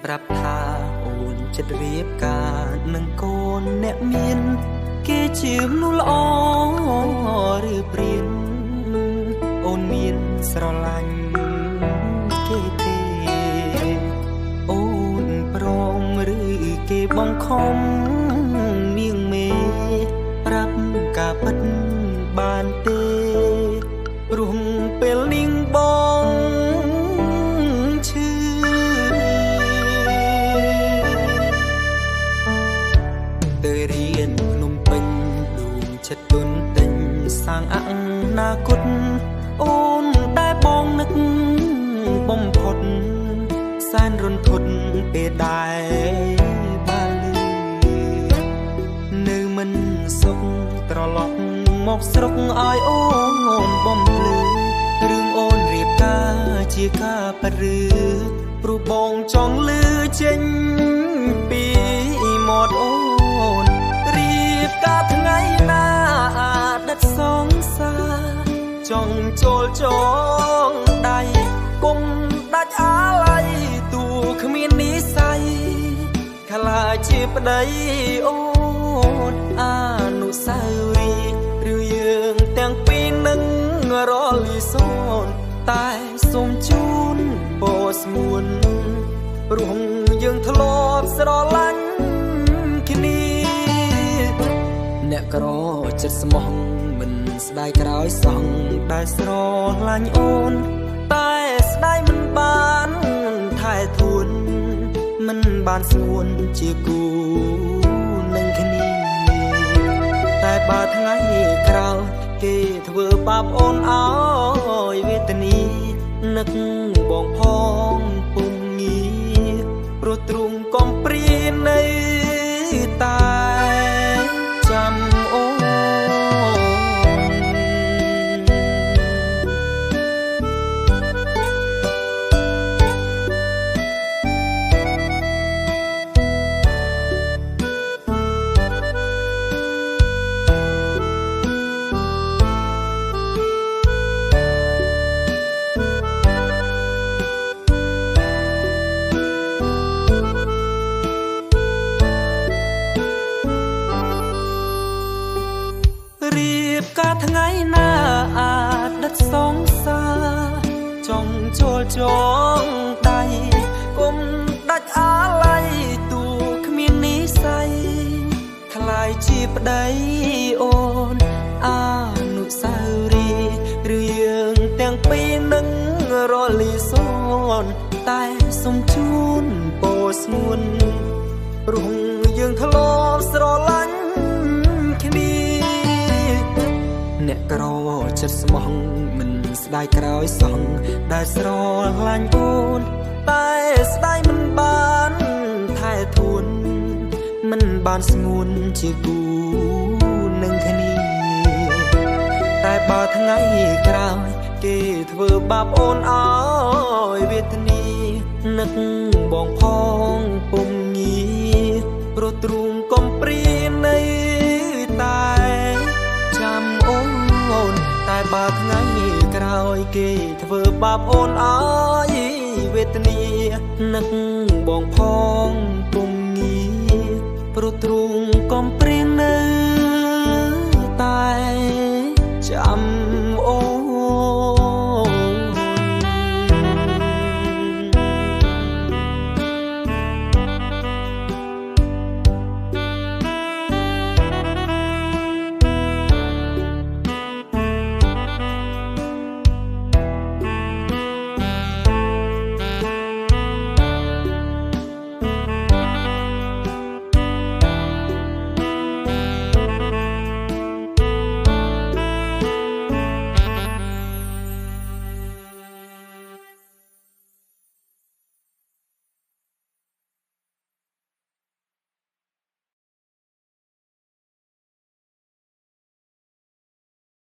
ប្រាប់ថាអូនចិត្តរៀបការនឹងកូនអ្នកមានគេជាមនុស្សល្អឬព្រានអូនមានស្រឡាញ់គេទេអូនព្រមឬគេបង្ខំនាងមេប្រាប់ការពិតបានទេព្រោះពេលនាងបងឈឺទៅរៀនភ្នំពេញដួងចិត្តទុនទិញសាងអនាគតអូនតែបងនឹកបំផុតសែនរន្ធត់ពេលដែរបាននៅមិនសុខត្រឡប់មកស្រុកឲ្យអូនបំភ្លឺរឿងអូនរៀបការជាការប៉ឬព្រោះបងចង់លឺចេញពីមាត់អូនរៀបការថ្ងៃណាដិតសងសាចង់ចូលចងដៃគុំដាច់អាឡ័យទូគ្មាននិស័យខ្លាចជាប្តីអូនអនុស្សាវរីយ៍ឬយើងទាំងពីរនឹងរលីសូនតែសូមជូនបោស្ងួនព្រោះយើងធ្លាប់ស្រឡាញ់គ្នាអ្នកក្រចិត្តស្មោះមិនស្ដាយក្រោយសងដែលស្រឡាញ់អូនតែស្ដាយមិនបានថែធួនមិនបានស្ងួនជាគូនឹងគ្នាតែបើថ្ងៃក្រោយគេធ្វើបាបអូនឲ្យវេទនានឹកបងផងពុំងារព្រោះទ្រង់កំព្រានៅតែចាំអូនការថ្ងៃណាអាចដិតសងសាចង់ចូលចងដៃគុំដាច់អាឡ័យទូគ្មាននិស័យខ្លាយជាប្តីអូនអនុស្សាវរីយ៍ឬយើងទាំងពីរនឹងរលីសូនតែសូមជូនបោស្ងួនព្រោះយើងធ្លាប់ស្រឡាញ់គ្នាអ្នកក្រចិត្តស្មោះមិនស្ដាយក្រោយសងដែលស្រឡាញ់អូនតែស្ដាយមិនបានថែធួនមិនបានស្ងួនជាគូនឹងគ្នាតែបើថ្ងៃក្រោយគេធ្វើបាបអូនឲ្យវេទនានឹកបងផងពុំងារព្រោះទ្រង់កំព្រានៅតែចាំអូនតែបើថ្ងៃក្រោយគេធ្វើបាបអូនឲ្យវេទនានឹកបងផងពុំងារព្រោះទ្រង់កំព្រា